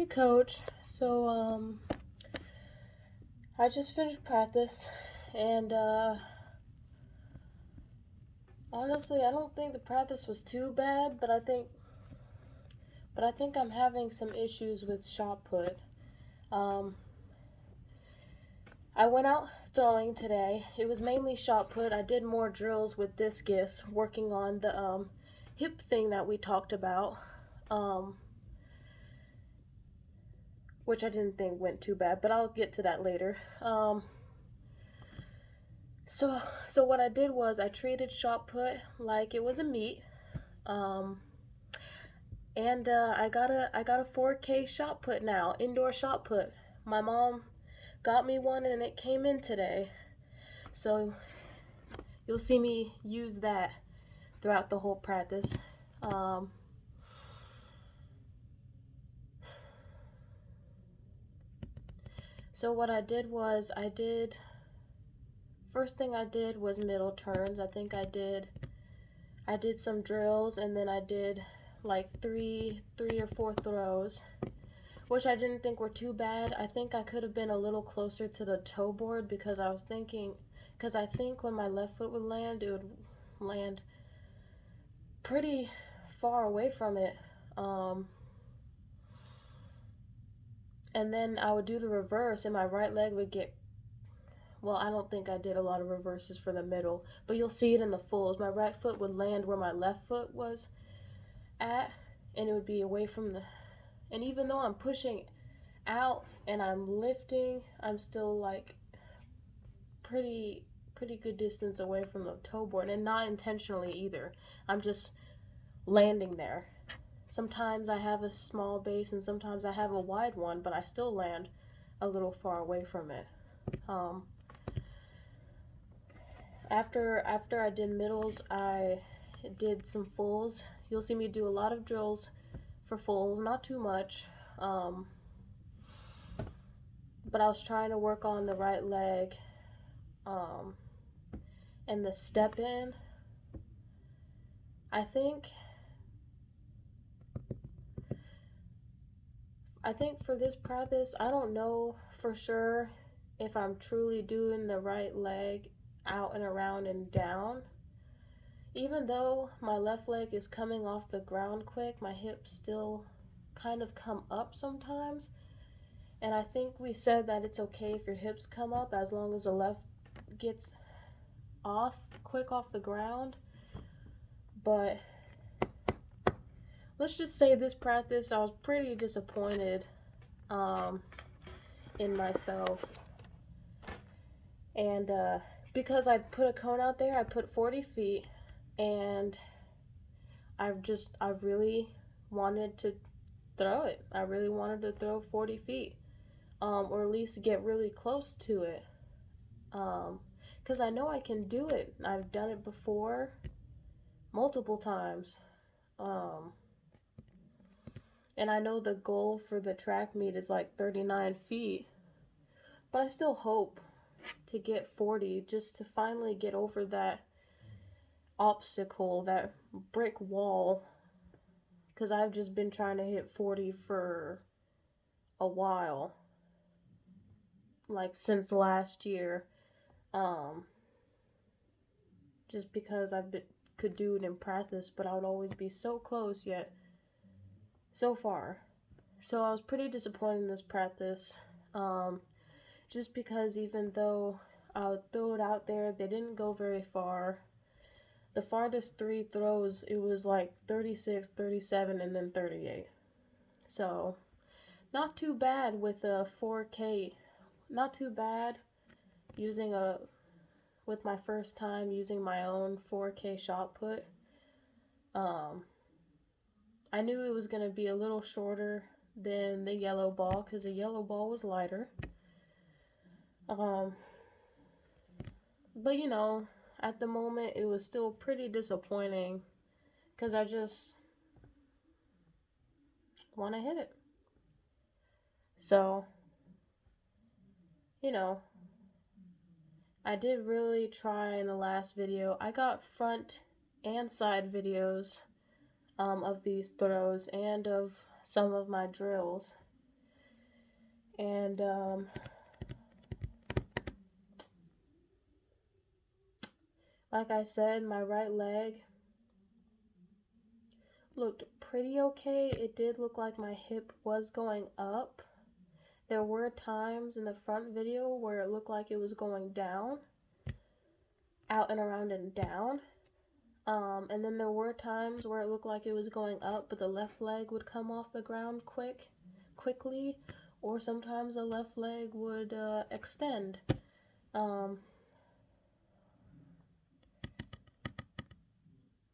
Hey coach. I just finished practice and honestly, I don't think the practice was too bad, but I think I'm having some issues with shot put. Um I went out throwing today. It was mainly shot put. I did more drills with discus, working on the hip thing that we talked about. Um which I didn't think went too bad, but I'll get to that later. So what I did was I treated shot put like it was a meet, um, and I got a 4K shot put now, indoor shot put. My mom got me one, and it came in today. So you'll see me use that throughout the whole practice. Um, so what I did was first thing I did was middle turns. I did some drills, and then I did like three or four throws, which I didn't think were too bad. I think I could have been a little closer to the toe board because I think when my left foot would land, it would land pretty far away from it. Um, and then I would do the reverse, and my right leg would get. Well, I don't think I did a lot of reverses for the middle, but you'll see it in the fulls. My right foot would land where my left foot was at, and it would be away from the. And even though I'm pushing out and I'm lifting, I'm still like pretty good distance away from the toe board, and not intentionally either. I'm just landing there. Sometimes I have a small base and sometimes I have a wide one, but I still land a little far away from it. Um, after I did middles, I did some fulls. You'll see me do a lot of drills for fulls, not too much. Um, but I was trying to work on the right leg, um, and the step in. I think I think for this practice, I don't know for sure if I'm truly doing the right leg out and around and down. Even though my left leg is coming off the ground quick, my hips still kind of come up sometimes. And I think we said that it's okay if your hips come up as long as the left gets off quick off the ground. But let's just say this practice, I was pretty disappointed um, in myself. And because I put a cone out there, I put 40 feet, and I really wanted to throw it. I really wanted to throw 40 feet, or at least get really close to it. Because I know I can do it. I've done it before, multiple times. Um, and I know the goal for the track meet is like 39 feet, but I still hope to get 40 just to finally get over that obstacle, that brick wall, because I've just been trying to hit 40 for a while, like since last year, um, just because could do it in practice, but I would always be so close yet so far. So I was pretty disappointed in this practice, um, just because even though I would throw it out there, they didn't go very far. The farthest three throws, it was like 36, 37, and then 38. So not too bad with a 4K. Not too bad using a with my first time using my own 4K shot put. Um, I knew it was gonna be a little shorter than the yellow ball because the yellow ball was lighter. Um, but at the moment it was still pretty disappointing because I just want to hit it. So you know, I did really try in the last video. I got front and side videos of these throws and of some of my drills. And like I said, my right leg looked pretty okay. It did look like my hip was going up. There were times in the front video where it looked like it was going down, out and around and down. And then there were times where it looked like it was going up, but the left leg would come off the ground quickly, or sometimes the left leg would extend.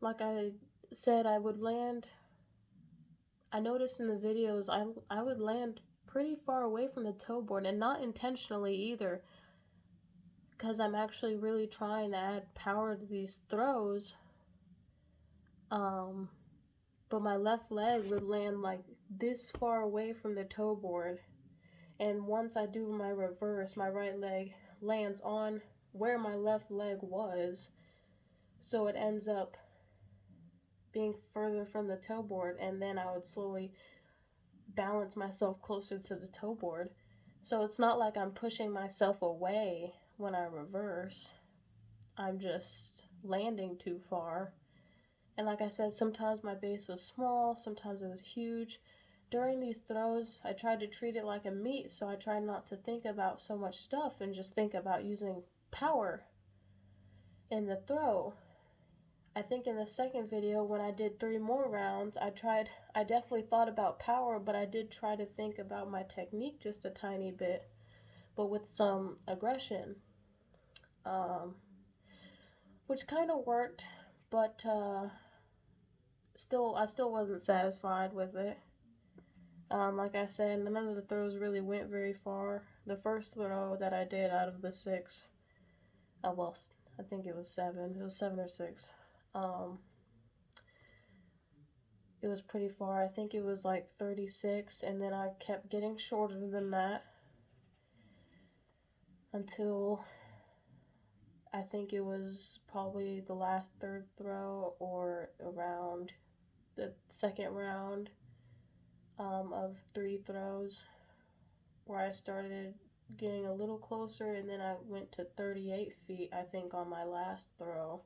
Like I said, I would land. I noticed in the videos I would land pretty far away from the toe board, and not intentionally either, because I'm actually really trying to add power to these throws. But my left leg would land like this far away from the toe board. And once I do my reverse, my right leg lands on where my left leg was. So it ends up being further from the toe board. And then I would slowly balance myself closer to the toe board. So it's not like I'm pushing myself away when I reverse. I'm just landing too far. And like I said, sometimes my base was small, sometimes it was huge. During these throws, I tried to treat it like a meet, so I tried not to think about so much stuff and just think about using power in the throw. I think in the second video, when I did 3 more rounds, I definitely thought about power, but I did try to think about my technique just a tiny bit, but with some aggression, which kind of worked, but I still wasn't satisfied with it. Like I said, none of the throws really went very far. The first throw that I did out of the 6, well, I think it was 7. It was 7 or 6. It was pretty far. I think it was like 36, and then I kept getting shorter than that until I think it was probably the last third throw or around the second round of 3 throws where I started getting a little closer, and then I went to 38 feet, I think, on my last throw.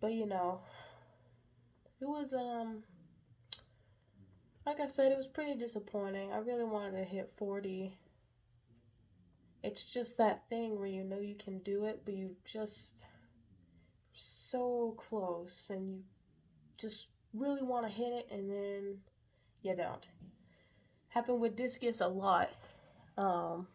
But you know, it was like I said, it was pretty disappointing. I really wanted to hit 40. It's just that thing where you know you can do it, but you just so close, and you just really want to hit it, and then you don't. Happened with discus a lot. But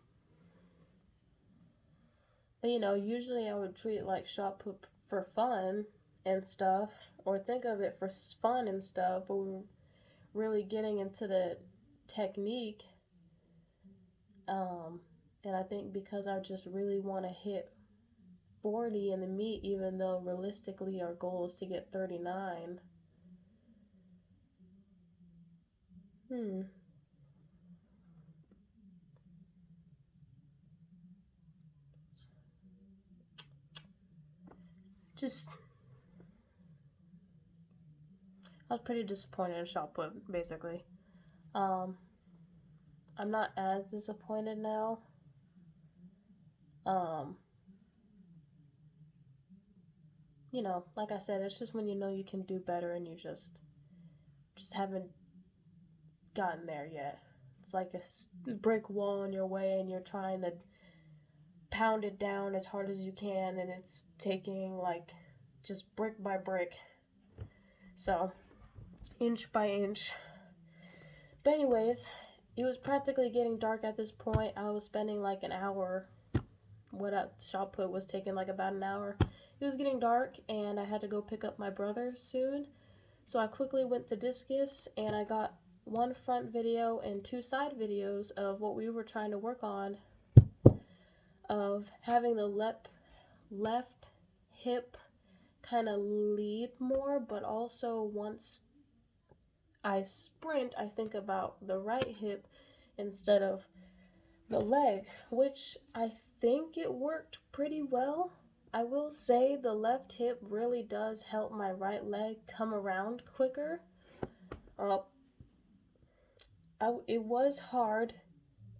you know, usually I would treat it like shot put for fun and stuff, or think of it for fun and stuff, but we're really getting into the technique. And I think because I just really want to hit 40 in the meet, even though realistically our goal is to get 39. Just, I was pretty disappointed in shot put, basically. I'm not as disappointed now. You know, like I said, it's just when you know you can do better and you just haven't gotten there yet. It's like a brick wall in your way, and you're trying to pound it down as hard as you can, and it's taking like just brick by brick. So, inch by inch. But anyways, it was practically getting dark at this point. I was spending like an hour. What shot put was taking like about an hour. It was getting dark, and I had to go pick up my brother soon. So I quickly went to Discus, and I got 1 front video and 2 side videos of what we were trying to work on, of having the left hip kind of lead more, but also once I sprint, I think about the right hip instead of the leg, which I think it worked pretty well. I will say the left hip really does help my right leg come around quicker. It was hard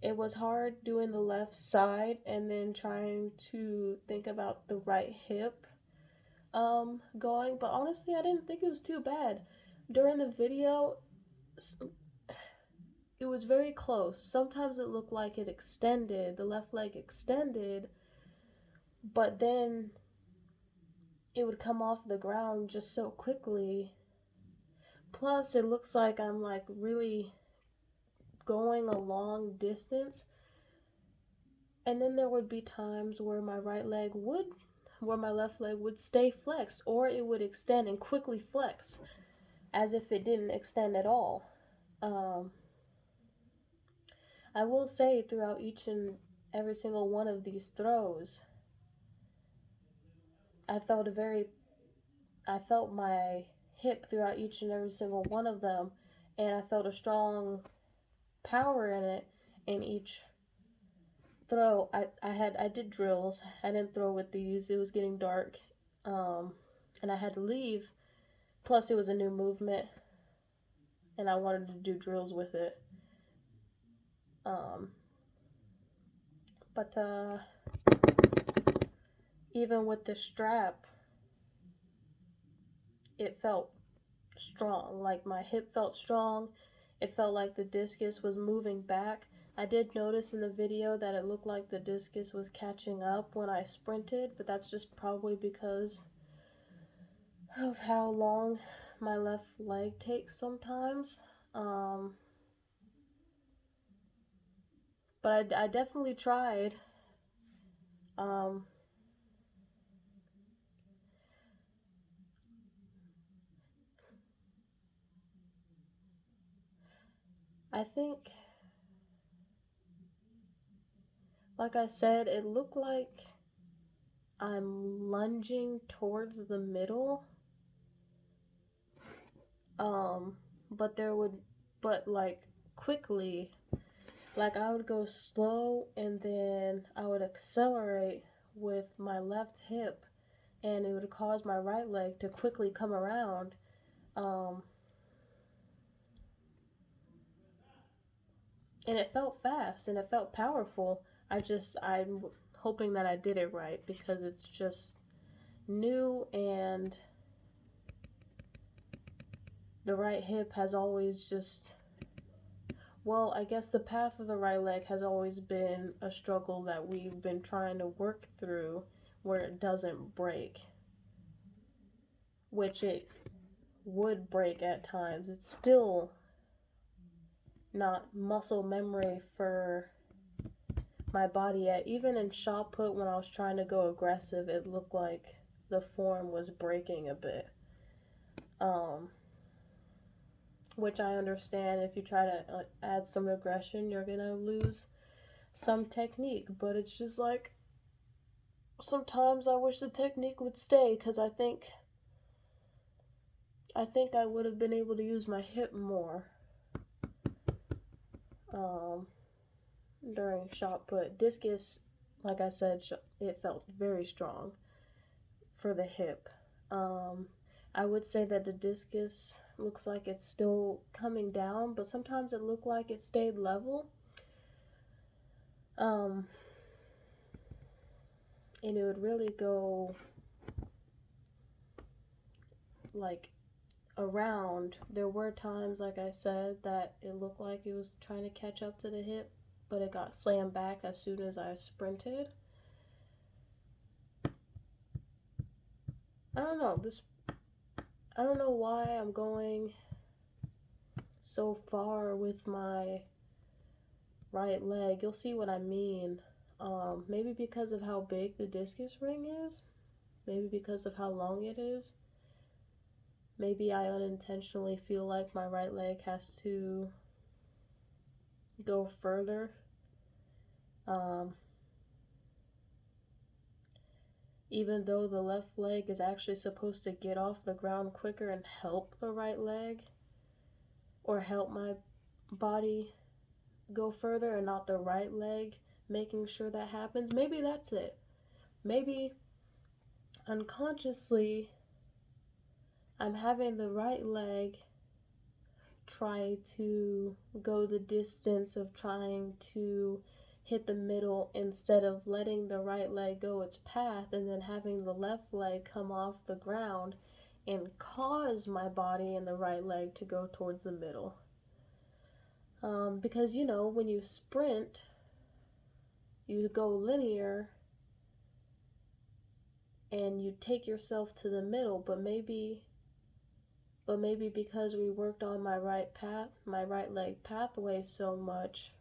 It was hard doing the left side and then trying to think about the right hip going, but honestly, I didn't think it was too bad. During the video, it was very close. Sometimes it looked like it extended, the left leg extended, but then it would come off the ground just so quickly. Plus, it looks like I'm like really going a long distance. And then there would be times where where my left leg would stay flexed, or it would extend and quickly flex as if it didn't extend at all. Um, I will say throughout each and every single one of these throws, I felt a very, I felt my hip throughout each and every single one of them, and I felt a strong power in it in each throw. I did drills. I didn't throw with these. It was getting dark, and I had to leave. Plus, it was a new movement, and I wanted to do drills with it. Um, but even with the strap, it felt strong. Like my hip felt strong. It felt like the discus was moving back. I did notice in the video that it looked like the discus was catching up when I sprinted, but that's just probably because of how long my left leg takes sometimes. Um, but I definitely tried. Um, I think, like I said, it looked like I'm lunging towards the middle. Um, but there would, but like quickly, like I would go slow and then I would accelerate with my left hip, and it would cause my right leg to quickly come around. Um, and it felt fast and it felt powerful. I'm hoping that I did it right because it's just new, and the right hip has always just, well, I guess the path of the right leg has always been a struggle that we've been trying to work through where it doesn't break, which it would break at times. It's still not muscle memory for my body yet. Even in shot put, when I was trying to go aggressive, it looked like the form was breaking a bit. Um, which I understand, if you try to add some aggression, you're gonna lose some technique. But it's just like, sometimes I wish the technique would stay because I think I would have been able to use my hip more um, during shot put. Discus, like I said, it felt very strong for the hip. Um, I would say that the discus looks like it's still coming down, but sometimes it looked like it stayed level. Um, and it would really go like around. There were times, like I said, that it looked like it was trying to catch up to the hip, but it got slammed back as soon as I sprinted. I don't know. I don't know why I'm going so far with my right leg. You'll see what I mean. Maybe because of how big the discus ring is. Maybe because of how long it is. Maybe I unintentionally feel like my right leg has to go further. Um, Even though the left leg is actually supposed to get off the ground quicker and help the right leg, or help my body go further, and not the right leg making sure that happens. Maybe that's it. Maybe unconsciously I'm having the right leg try to go the distance of trying to hit the middle instead of letting the right leg go its path and then having the left leg come off the ground and cause my body and the right leg to go towards the middle. Because you know, when you sprint, you go linear and you take yourself to the middle, but maybe because we worked on my right leg pathway so much,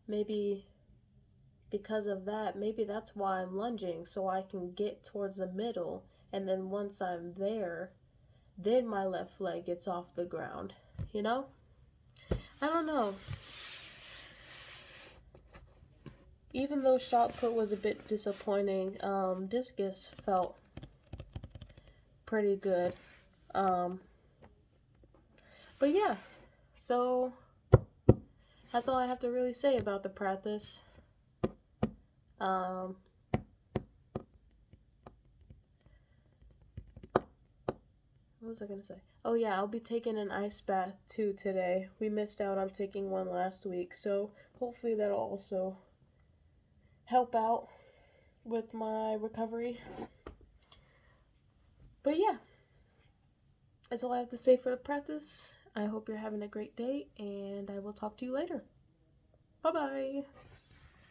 maybe because of that, maybe that's why I'm lunging, so I can get towards the middle, and then once I'm there, then my left leg gets off the ground, you know? I don't know. Even though shot put was a bit disappointing, discus felt pretty good. But yeah, so that's all I have to really say about the practice. What was I gonna say? Oh yeah, I'll be taking an ice bath too today. We missed out on taking one last week, so hopefully that'll also help out with my recovery. But yeah, that's all I have to say for the practice. I hope you're having a great day, and I will talk to you later. Bye bye.